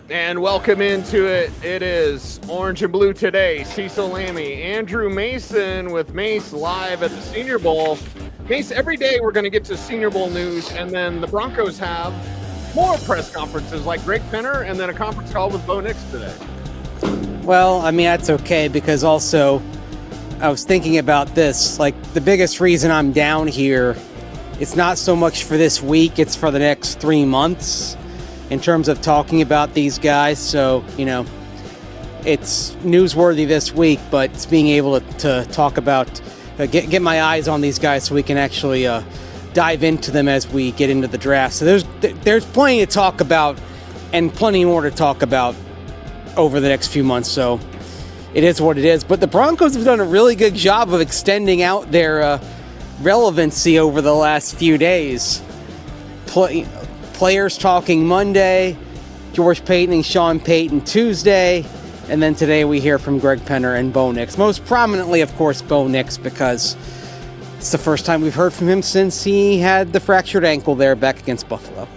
And welcome into it. It is Orange and Blue today. Cecil, Lammey, Andrew Mason with Mace live at the Senior Bowl. Mace, every day we're going to get to Senior Bowl news, and then the Broncos have more press conferences like Greg Penner and then a conference call with Bo Nix today. Well, I mean, that's okay because also I was thinking about this. Like, the biggest reason I'm down here, it's not so much for this week, it's for the next 3 months in terms of talking about these guys. So, it's newsworthy this week, but it's being able to talk about, get my eyes on these guys so we can actually dive into them as we get into the draft. So there's plenty to talk about and plenty more to talk about over the next few months. So it is what it is. But the Broncos have done a really good job of extending out their relevancy over the last few days. Players talking Monday, George Payton and Sean Payton Tuesday, and then today we hear from Greg Penner and Bo Nix. Most prominently, of course, Bo Nix, because it's the first time we've heard from him since he had the fractured ankle there back against Buffalo.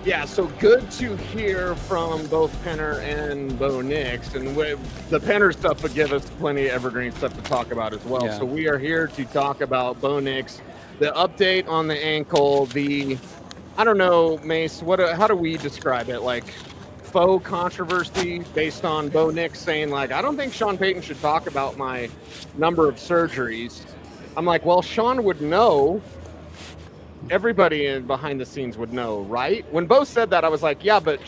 Yeah, so good to hear from both Penner and Bo Nix. And the Penner stuff would give us plenty of evergreen stuff to talk about as well. Yeah. So we are here to talk about Bo Nix, the update on the ankle, I don't know, Mace, how do we describe it? Like, faux controversy based on Bo Nix saying, like, I don't think Sean Payton should talk about my number of surgeries. I'm like, well, Sean would know. Everybody behind the scenes would know, right? When Bo said that, I was like, yeah, but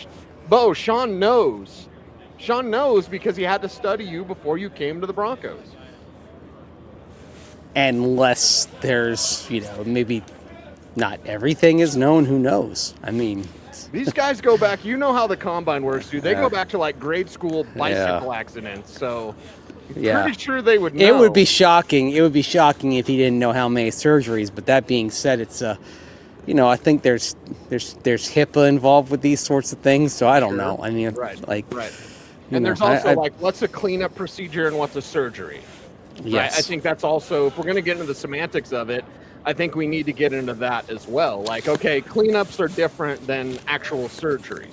Bo, Sean knows. Sean knows because he had to study you before you came to the Broncos. Unless there's, maybe not everything is known, who knows? I mean, these guys go back, how the combine works, dude. They go back to like grade school bicycle accidents. So pretty sure they would know. It would be shocking. It would be shocking if he didn't know how many surgeries. But that being said, it's I think there's HIPAA involved with these sorts of things. So I don't know. I mean, right. And there's also what's a cleanup procedure and what's a surgery. Yes. Right? I think that's also, if we're going to get into the semantics of it, I think we need to get into that as well. Like, okay, cleanups are different than actual surgery.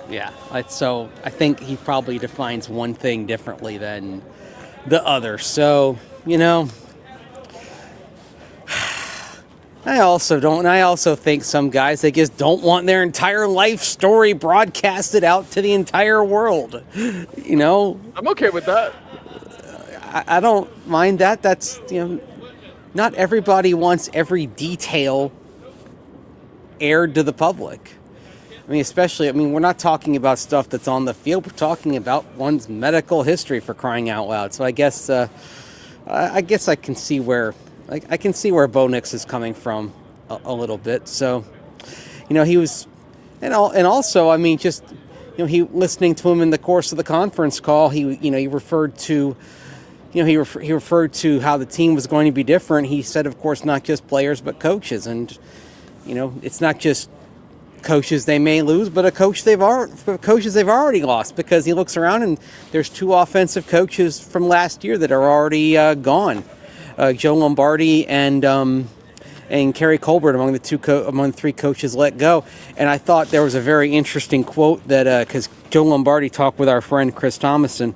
Yeah. So I think he probably defines one thing differently than the other. So, I also think some guys, they just don't want their entire life story broadcasted out to the entire world. I'm okay with that. I don't mind that. That's, not everybody wants every detail aired to the public. I mean, we're not talking about stuff that's on the field. We're talking about one's medical history, for crying out loud. So I guess I can see where Bo Nix is coming from a little bit. So, he was, and also, I mean, just, he listening to him in the course of the conference call, he referred to. He referred to how the team was going to be different. He said, of course, not just players, but coaches. And, it's not just coaches they may lose, but coaches they've already lost, because he looks around and there's 2 offensive coaches from last year that are already gone. Joe Lombardi and Kerry Colbert among the 3 coaches let go. And I thought there was a very interesting quote that, because Joe Lombardi talked with our friend Chris Thomason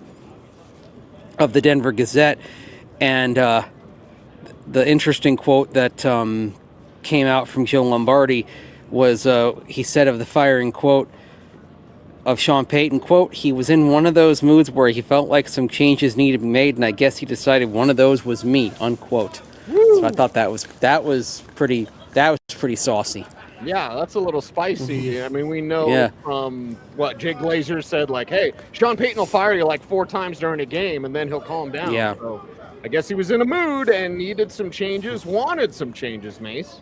of the Denver Gazette, and the interesting quote that came out from Joe Lombardi was, he said of the firing, quote, of Sean Payton, quote, he was in one of those moods where he felt like some changes needed to be made, and I guess he decided one of those was me, unquote. Woo. So I thought that was pretty saucy. Yeah, that's a little spicy. I mean, we know from what Jay Glazer said, like, hey, Sean Payton will fire you like 4 times during a game, and then he'll calm down. Yeah. So I guess he was in a mood and needed some changes, wanted some changes, Mace.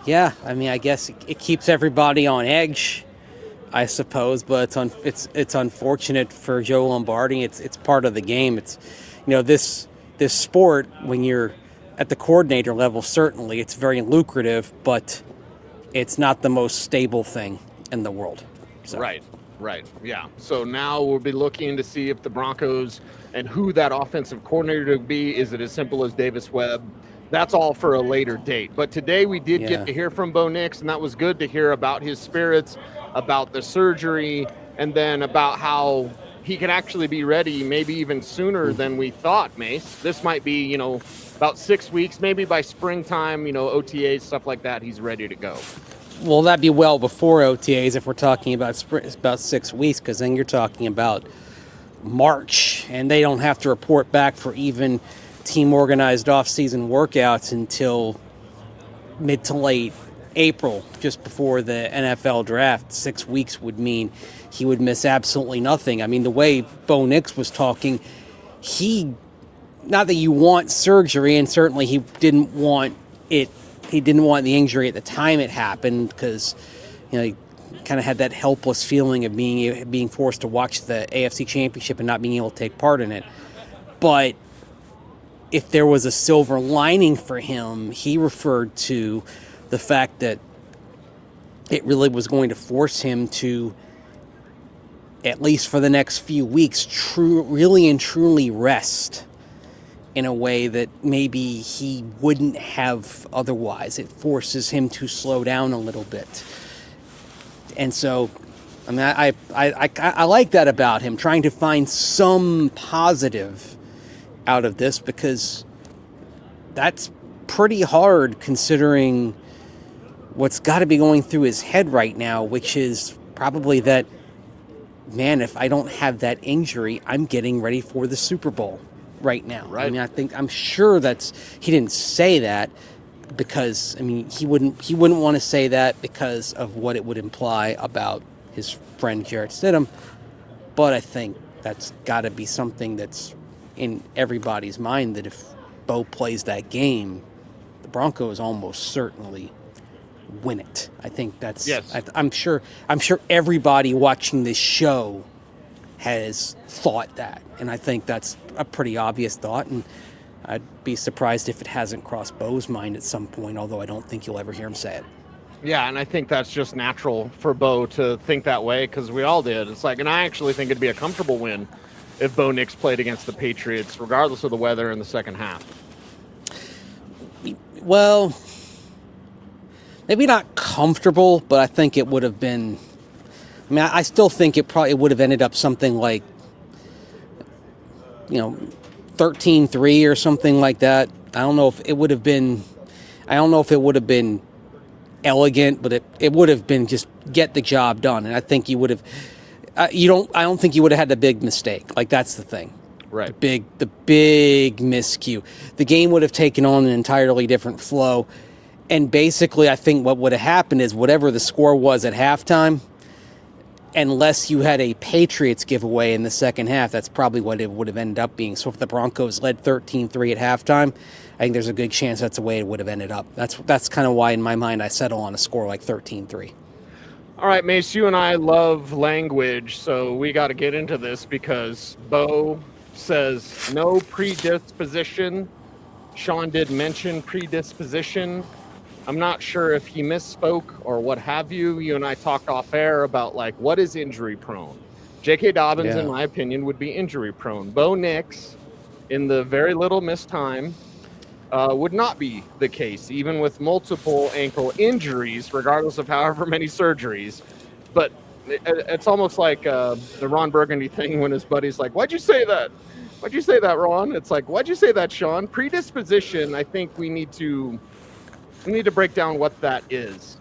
Yeah, I mean, I guess it keeps everybody on edge, I suppose, but it's unfortunate for Joe Lombardi. It's part of the game. It's, this sport, when you're at the coordinator level, certainly it's very lucrative, but it's not the most stable thing in the world. So. Right. Yeah. So now we'll be looking to see if the Broncos and who that offensive coordinator to be. Is it as simple as Davis Webb? That's all for a later date. But today we did get to hear from Bo Nix, and that was good to hear about his spirits, about the surgery, and then about how he can actually be ready maybe even sooner than we thought, Mace. This might be, you know, about 6 weeks, maybe by springtime, you know, OTAs, stuff like that, he's ready to go. Well, that'd be well before OTAs if we're talking about about 6 weeks, because then you're talking about March, and they don't have to report back for even team-organized off-season workouts until mid to late April, just before the NFL draft. 6 weeks would mean he would miss absolutely nothing. I mean, the way Bo Nix was talking, not that you want surgery, and certainly he didn't want it. He didn't want the injury at the time it happened, because, you know, he kind of had that helpless feeling of being forced to watch the AFC Championship and not being able to take part in it. But if there was a silver lining for him, he referred to the fact that it really was going to force him to, at least for the next few weeks, really and truly rest in a way that maybe he wouldn't have otherwise. It forces him to slow down a little bit. And so, I mean, I like that about him, trying to find some positive out of this, because that's pretty hard considering what's got to be going through his head right now, which is probably that, man, if I don't have that injury, I'm getting ready for the Super Bowl right now. Right. I mean, I'm sure he didn't say that because, I mean, he wouldn't want to say that because of what it would imply about his friend Jarrett Stidham. But I think that's got to be something that's in everybody's mind, that if Bo plays that game, the Broncos almost certainly win it. I think that's, yes. I'm sure everybody watching this show has thought that, and I think that's a pretty obvious thought, and I'd be surprised if it hasn't crossed Bo's mind at some point, although I don't think you'll ever hear him say it. Yeah, and I think that's just natural for Bo to think that way, because we all did. It's like, and I actually think it'd be a comfortable win if Bo Nix played against the Patriots, regardless of the weather in the second half. Well, maybe not comfortable, but I think it would have been, I mean, I still think it probably would have ended up something like, 13-3 or something like that. I don't know if it would have been elegant, but it would have been just get the job done. And I think you would have, I don't think you would have had the big mistake. Like, that's the thing. Right. The big miscue. The game would have taken on an entirely different flow. And basically, I think what would have happened is whatever the score was at halftime, unless you had a Patriots giveaway in the second half, that's probably what it would have ended up being. So if the Broncos led 13-3 at halftime, I think there's a good chance that's the way it would have ended up. That's kind of why, in my mind, I settle on a score like 13-3. All right, Mace, you and I love language, so we got to get into this, because Bo says no predisposition. Sean did mention predisposition. I'm not sure if he misspoke or what have you. You and I talked off air about, like, what is injury prone. J.K. Dobbins, in my opinion, would be injury prone. Bo Nix, in the very little missed time, would not be the case, even with multiple ankle injuries, regardless of however many surgeries. But it's almost like the Ron Burgundy thing when his buddy's like, why'd you say that? Why'd you say that, Ron? It's like, why'd you say that, Sean? Predisposition, I think we need to break down what that is.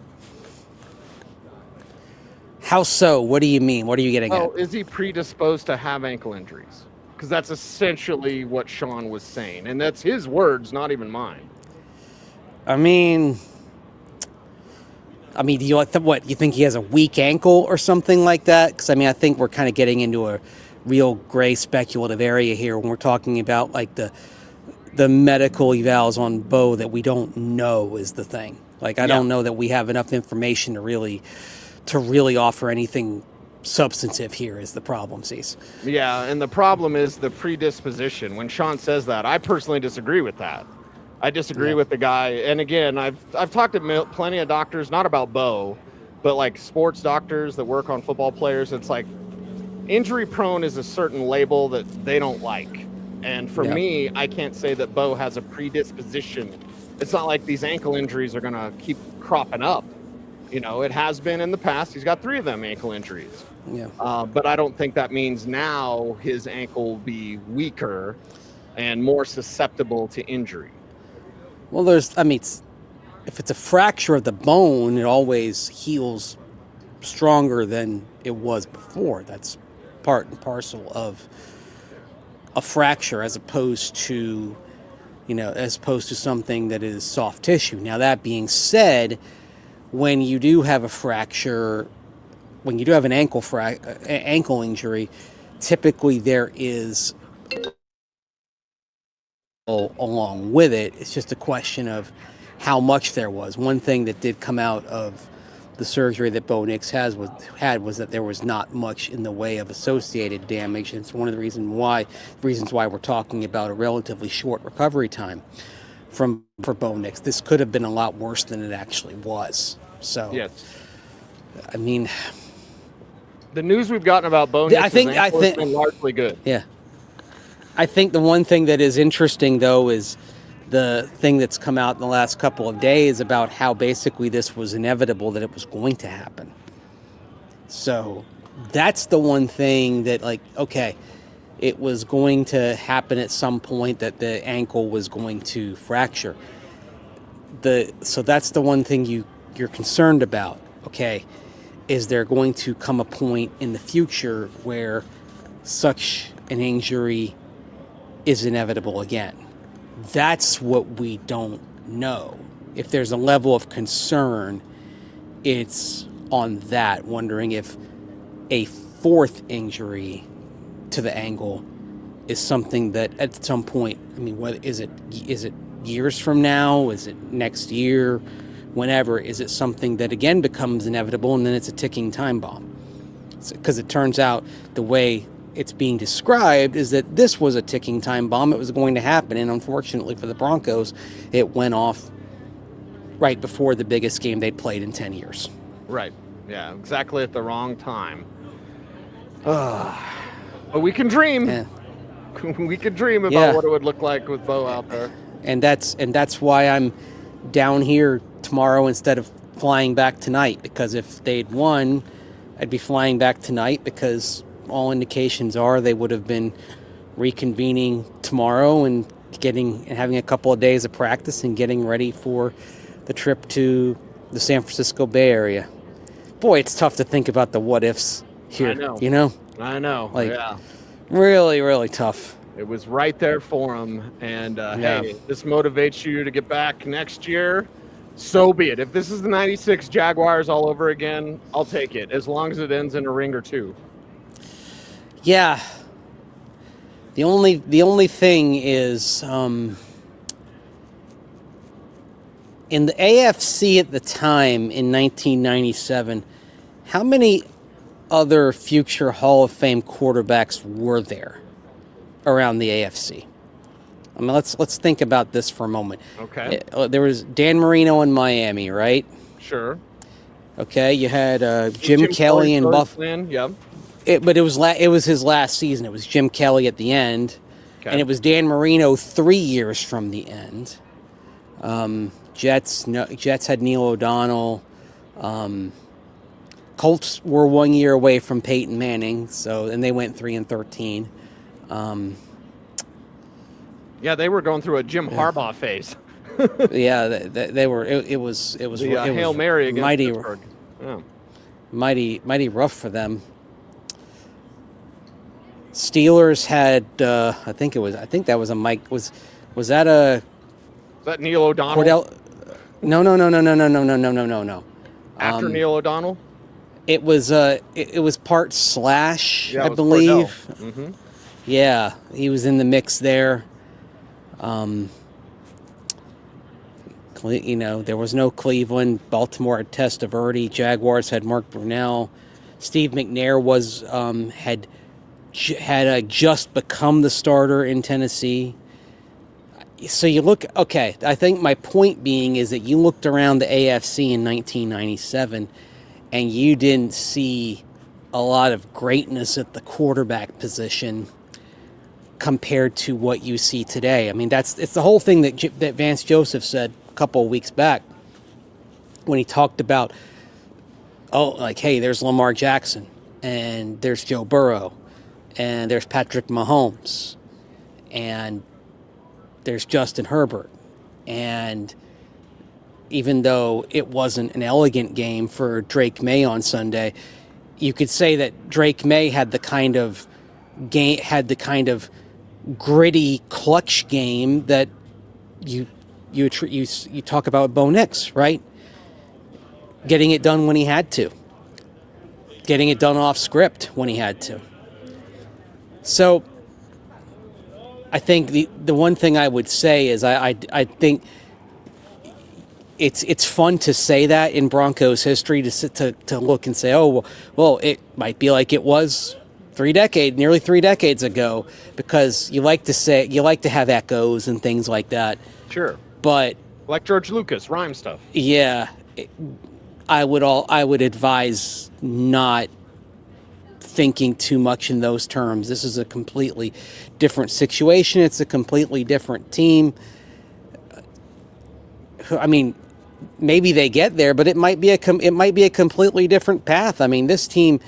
How so? What do you mean? What are you getting at? Oh, is he predisposed to have ankle injuries? Because that's essentially what Sean was saying. And that's his words, not even mine. I mean, do you like what? You think he has a weak ankle or something like that? Because, I mean, I think we're kind of getting into a real gray speculative area here when we're talking about, like, the medical evals on Bo that we don't know is the thing. Like, I don't know that we have enough information to really offer anything substantive here is the problem, Cecil. Yeah, and the problem is the predisposition. When Sean says that, I personally disagree with that. I disagree with the guy. And again, I've talked to plenty of doctors, not about Bo, but like sports doctors that work on football players. It's like injury prone is a certain label that they don't like. And for me, I can't say that Bo has a predisposition. It's not like these ankle injuries are going to keep cropping up. It has been in the past. He's got 3 of them ankle injuries. Yeah. But I don't think that means now his ankle will be weaker and more susceptible to injury. Well, if it's a fracture of the bone, it always heals stronger than it was before. That's part and parcel of a fracture as opposed to something that is soft tissue. Now, that being said, when you do have a fracture, when you do have an ankle injury, typically there is along with it. It's just a question of how much there was. One thing that did come out of the surgery that Bo Nix had was that there was not much in the way of associated damage. And it's one of the reasons why we're talking about a relatively short recovery time for Bo Nix. This could have been a lot worse than it actually was. So, yes. I mean, the news we've gotten about Bo Nix has been largely good. Yeah. I think the one thing that is interesting, though, is the thing that's come out in the last couple of days about how basically this was inevitable, that it was going to happen. So that's the one thing that, okay, it was going to happen at some point, that the ankle was going to fracture. So that's the one thing you're concerned about. Okay, is there going to come a point in the future where such an injury is inevitable again? That's what we don't know. If there's a level of concern, it's on that, wondering if a 4th injury to the ankle is something that at some point, what is it years from now? Is it next year? Whenever, is it something that again becomes inevitable, and then it's a ticking time bomb? Because it turns out the way it's being described is that this was a ticking time bomb. It was going to happen, and unfortunately for the Broncos, it went off right before the biggest game they'd played in 10 years. Right. Yeah, exactly at the wrong time. But we can dream. Yeah. We could dream about what it would look like with Bo out there. And that's why I'm down here tomorrow instead of flying back tonight, because if they'd won, I'd be flying back tonight, because all indications are they would have been reconvening tomorrow and having a couple of days of practice and getting ready for the trip to the San Francisco Bay Area. Boy, it's tough to think about the what ifs here. I know. Yeah. Really, really tough. It was right there for them. And hey, this motivates you to get back next year. So be it. If this is the 96 Jaguars all over again, I'll take it, as long as it ends in a ring or 2. Yeah. The only thing is, in the AFC at the time in 1997, how many other future Hall of Fame quarterbacks were there around the AFC? Let's think about this for a moment. Okay. There was Dan Marino in Miami, right? Sure. Okay, you had Jim Kelly in Buffalo. Yep. But it was his last season. It was Jim Kelly at the end, and it was Dan Marino 3 years from the end. Jets had Neil O'Donnell. Colts were 1 year away from Peyton Manning, and they went 3-13. Yeah, they were going through a Jim Harbaugh phase. Yeah, they were. It was Hail Mary against mighty, Pittsburgh. Yeah. mighty rough for them. Steelers had I think that was a Mike. Was that a? Is that Neil O'Donnell? Cordell? No. After Neil O'Donnell? It was part Slash, yeah, I believe. Mm-hmm. Yeah, he was in the mix there. There was no Cleveland. Baltimore had Testaverde. Jaguars had Mark Brunell. Steve McNair was had just become the starter in Tennessee. So you look, okay, I think my point being is that you looked around the AFC in 1997 and you didn't see a lot of greatness at the quarterback position compared to what you see today. I mean, it's the whole thing that Vance Joseph said a couple of weeks back when he talked about oh, like, hey, there's Lamar Jackson, and there's Joe Burrow, and there's Patrick Mahomes, and there's Justin Herbert. And even though it wasn't an elegant game for Drake May on Sunday, you could say that Drake May had the kind of gritty clutch game that you talk about Bo Nix, right? Getting it done when he had to. Getting it done off script when he had to. So I think the one thing I would say is I think it's fun to say that in Broncos history, to look and say, oh, well, it might be like it was nearly 3 decades ago, because you like to have echoes and things like that. Sure. But like George Lucas, rhyme stuff. Yeah, I would advise not thinking too much in those terms. This is a completely different situation. It's a completely different team. I mean, maybe they get there, but it might be a completely different path. I mean, this team.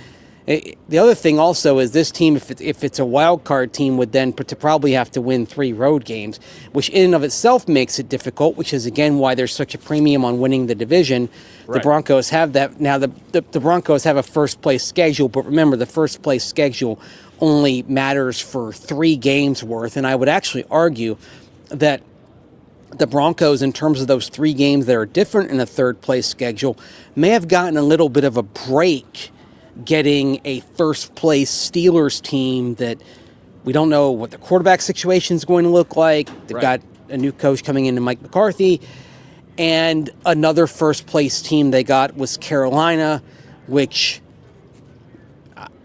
The other thing also is this team, if it's a wild card team, would then probably have to win 3 road games, which in and of itself makes it difficult, which is, again, why there's such a premium on winning the division. Right. The Broncos have that. Now, the Broncos have a first-place schedule, but remember, the first-place schedule only matters for 3 games worth, and I would actually argue that the Broncos, in terms of those 3 games that are different in a third-place schedule, may have gotten a little bit of a break getting a first-place Steelers team that we don't know what the quarterback situation is going to look like. They've got a new coach coming in, Mike McCarthy, and another first-place team they got was Carolina, which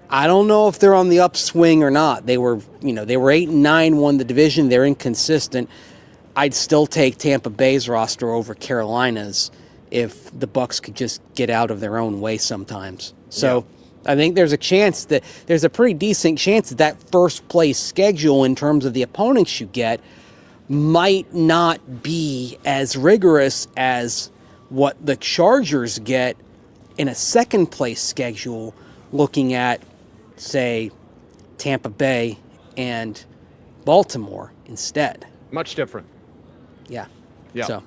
I don't know if they're on the upswing or not. They were 8-9, won the division. They're inconsistent. I'd still take Tampa Bay's roster over Carolina's if the Bucs could just get out of their own way sometimes. So. Yeah. I think there's a pretty decent chance that first place schedule in terms of the opponents you get might not be as rigorous as what the Chargers get in a second place schedule, looking at, say, Tampa Bay and Baltimore instead. Much different. Yeah. Yeah. So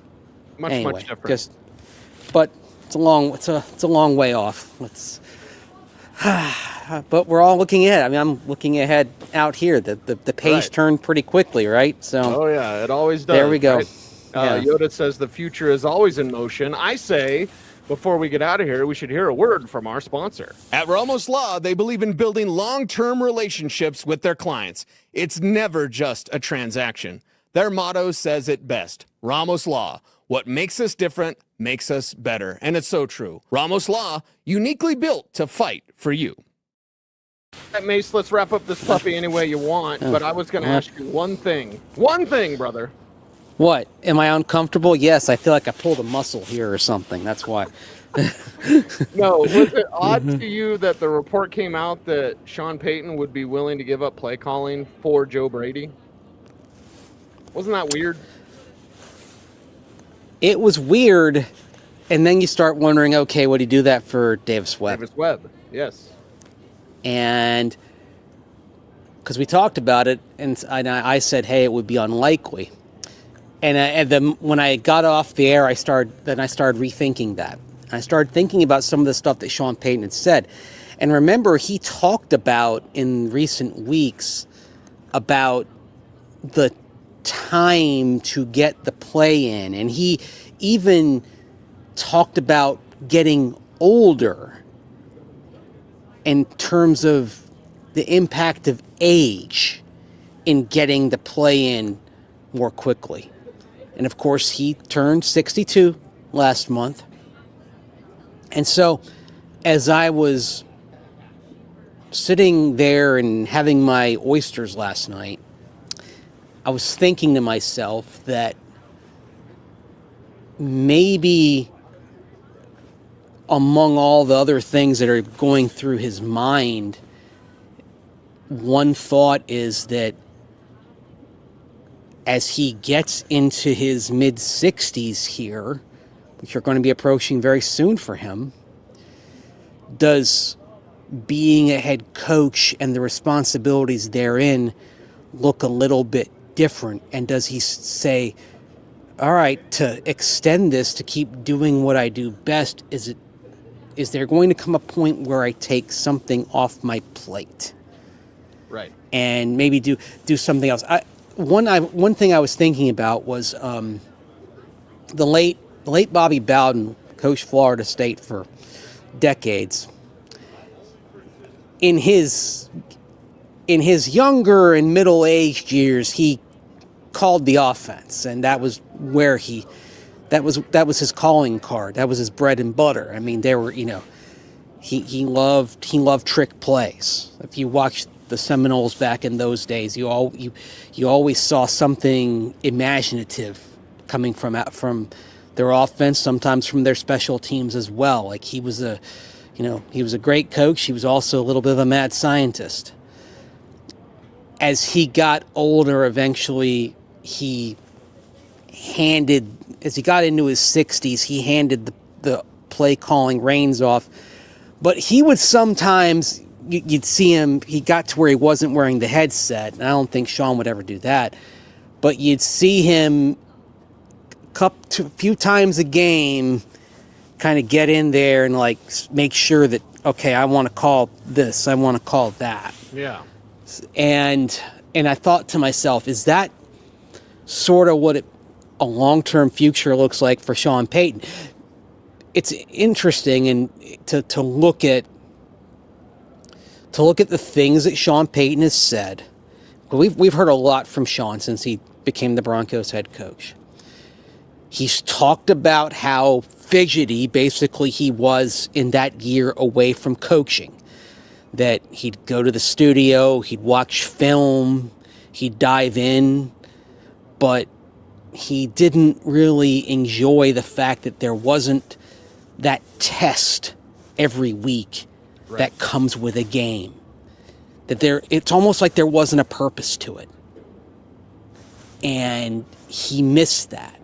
much different. But it's a long way off. But we're all looking ahead. I mean, I'm looking ahead out here. The page turned pretty quickly, right? So. Oh yeah, it always does. There we go. Right? Yoda says the future is always in motion. I say, before we get out of here, we should hear a word from our sponsor. At Ramos Law, they believe in building long-term relationships with their clients. It's never just a transaction. Their motto says it best. Ramos Law. What makes us different makes us better. And it's so true. Ramos Law, uniquely built to fight for you. All right, Mace, let's wrap up this puppy any way you want, but I was going to ask you one thing. One thing, brother. What? Am I uncomfortable? Yes, I feel like I pulled a muscle here or something. That's why. No, was it odd to you that the report came out that Sean Payton would be willing to give up play calling for Joe Brady? Wasn't that weird? It was weird, and then you start wondering, okay, would he do that for Davis Webb? Davis Webb, yes. And because we talked about it, and I said, hey, it would be unlikely. And then when I got off the air, I started rethinking that. I started thinking about some of the stuff that Sean Payton had said. And remember, he talked about in recent weeks about the time to get the play in, and he even talked about getting older in terms of the impact of age in getting the play in more quickly. And of course, he turned 62 last month. And so as I was sitting there and having my oysters last night, I was thinking to myself that maybe among all the other things that are going through his mind, one thought is that as he gets into his mid-60s here, which are going to be approaching very soon for him, does being a head coach and the responsibilities therein look a little bit different? And does he say, all right, to extend this, to keep doing what I do best, is there going to come a point where I take something off my plate? Right. And maybe do something else. One thing I was thinking about was the late Bobby Bowden, coached Florida State for decades. In his younger and middle-aged years, he called the offense, and that was where that was his calling card. That was his bread and butter. I mean, there were, he loved trick plays. If you watched the Seminoles back in those days, you always saw something imaginative coming from their offense, sometimes from their special teams as well. Like he was a great coach. He was also a little bit of a mad scientist. As he got older, eventually as he got into his 60s, he handed the play calling reins off. But he would sometimes, you'd see him, he got to where he wasn't wearing the headset. And I don't think Sean would ever do that. But you'd see him a few times a game kind of get in there and like make sure that, okay, I want to call this, I want to call that. Yeah. And I thought to myself, is that sort of what a long-term future looks like for Sean Payton? It's interesting and to look at the things that Sean Payton has said. We've heard a lot from Sean since he became the Broncos head coach. He's talked about how fidgety basically he was in that year away from coaching. That he'd go to the studio, he'd watch film, he'd dive in, but he didn't really enjoy the fact that there wasn't that test every week that comes with a game. It's almost like there wasn't a purpose to it. And he missed that.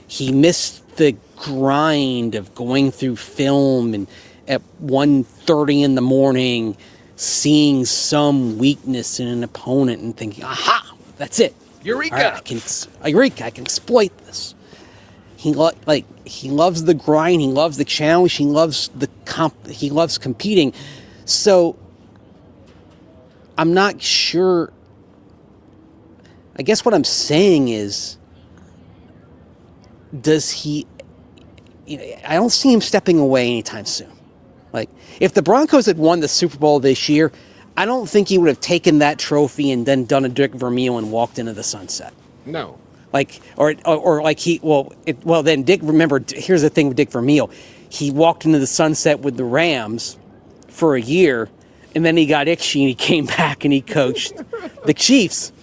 He missed the grind of going through film and at 1:30 in the morning, seeing some weakness in an opponent and thinking, aha, that's it. Eureka! Right, I can exploit this. He loves the grind, he loves the challenge, he loves he loves competing. So I'm not sure. I guess what I'm saying is, does he, I don't see him stepping away anytime soon. Like, if the Broncos had won the Super Bowl this year, I don't think he would have taken that trophy and then done a Dick Vermeil and walked into the sunset. No. Like, or like then Dick, remember, here's the thing with Dick Vermeil. He walked into the sunset with the Rams for a year, and then he got itchy and he came back and he coached the Chiefs.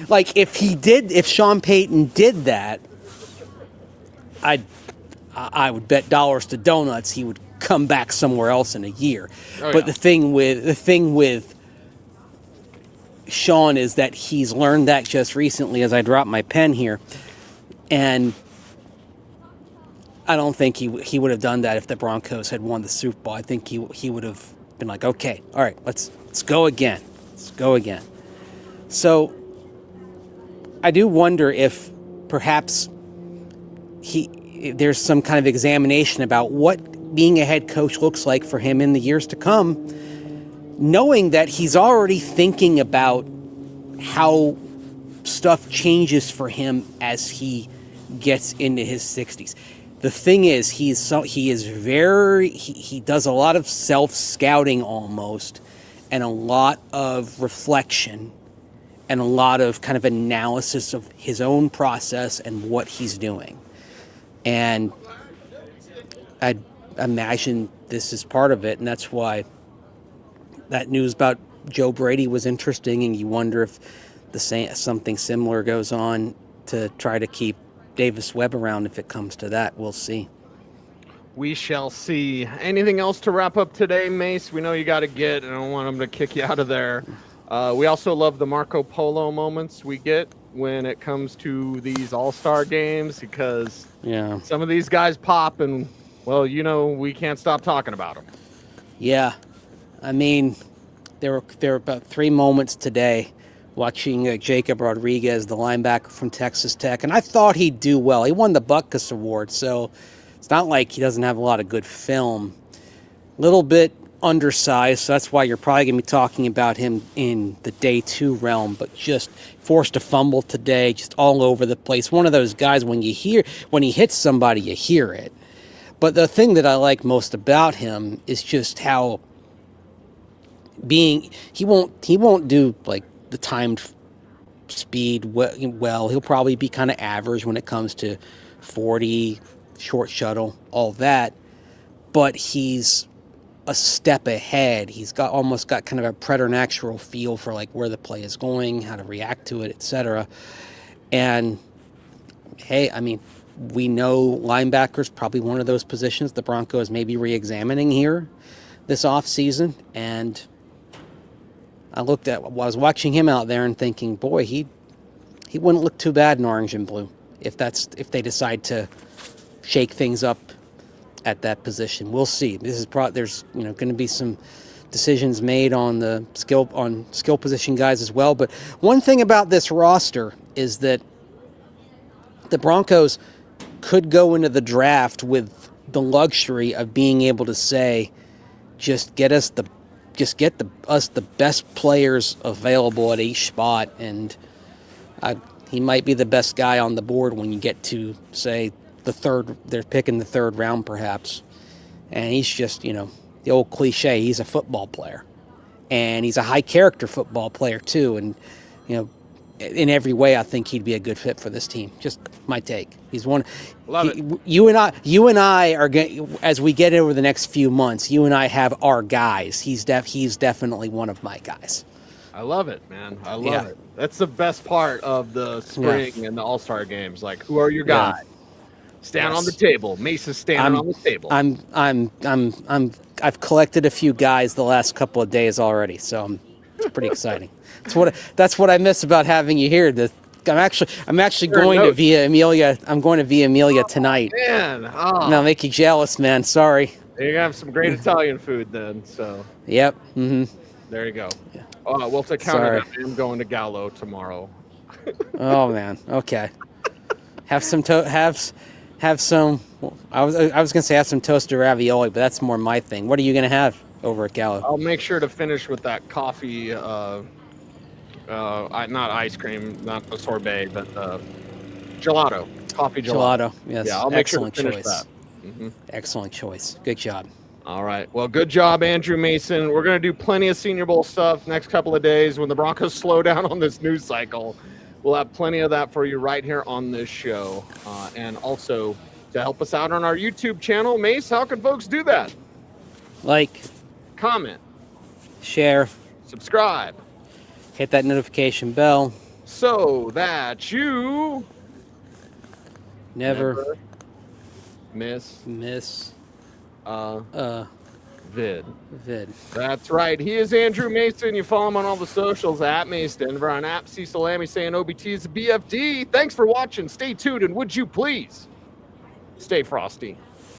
Like, if Sean Payton did that, I would bet dollars to donuts he would come back somewhere else in a year. But the thing with Sean is that he's learned that just recently, as I drop my pen here, and I don't think he would have done that if the Broncos had won the Super Bowl. I think he would have been like, okay, all right, let's go again. Let's go again. So I do wonder if perhaps there's some kind of examination about what being a head coach looks like for him in the years to come, knowing that he's already thinking about how stuff changes for him as he gets into his 60s. The thing is, he does a lot of self-scouting almost, and a lot of reflection, and a lot of kind of analysis of his own process and what he's doing. And I imagine this is part of it, and that's why that news about Joe Brady was interesting, and you wonder if something similar goes on to try to keep Davis Webb around if it comes to that. We'll see. We shall see. Anything else to wrap up today, Mace? We know you got to get, and I don't want them to kick you out of there. We also love the Marco Polo moments we get when it comes to these all-star games, because some of these guys pop, and, well, we can't stop talking about them. Yeah. I mean, there were about 3 moments today watching Jacob Rodriguez, the linebacker from Texas Tech, and I thought he'd do well. He won the Butkus Award, so it's not like he doesn't have a lot of good film. Little bit undersized, so that's why you're probably going to be talking about him in the day 2 realm, but just forced a fumble today, just all over the place. One of those guys, when he hits somebody, you hear it. But the thing that I like most about him is just how he won't do like the timed speed well. He'll probably be kind of average when it comes to 40, short shuttle, all that. But he's a step ahead. He's almost got kind of a preternatural feel for like where the play is going, how to react to it, etc. And hey, I mean, we know linebackers probably one of those positions the Broncos may be re-examining here this offseason. And I was watching him out there and thinking, boy, he wouldn't look too bad in orange and blue if they decide to shake things up at that position. We'll see. There's going to be some decisions made on the skill position guys as well. But one thing about this roster is that the Broncos could go into the draft with the luxury of being able to say, just get us the best players available at each spot, and he might be the best guy on the board when you get to, say, they're picking the 3rd round perhaps. And he's just, the old cliche, he's a football player. And he's a high character football player too. And, in every way, I think he'd be a good fit for this team. Just my take. He's one. Love it. You and I are as we get over the next few months. You and I have our guys. He's definitely one of my guys. I love it, man. I love it. That's the best part of the spring and the All-Star games. Like, who are your guys? Yeah. Stand on the table. Mace's standing on the table. I've collected a few guys the last couple of days already, so it's pretty exciting. That's what I miss about having you here. I'm actually going to Via Emilia. I'm going to Via Emilia tonight. Man, I'll make you jealous, man. Sorry. You're gonna have some great Italian food then. So. Yep. Mm-hmm. There you go. Yeah. We'll take count of that. I'm going to Gallo tomorrow. Oh man. Okay. Have some. I was gonna say have some toasted ravioli, but that's more my thing. What are you gonna have over at Gallo? I'll make sure to finish with that coffee. Not ice cream, not the sorbet, but gelato. Coffee gelato. Yes. Yeah, I'll make sure to finish that. Mm-hmm. Excellent choice. Good job. All right. Well, good job, Andrew Mason. We're going to do plenty of Senior Bowl stuff next couple of days when the Broncos slow down on this news cycle. We'll have plenty of that for you right here on this show. And also to help us out on our YouTube channel, Mace, how can folks do that? Like, comment, share, subscribe, hit that notification bell so that you never miss vid. That's right. He is Andrew Mason. You follow him on all the socials at Mace Denver, on app Cecil Lammey saying OBT is a BFD. Thanks for watching. Stay tuned, and would you please stay frosty.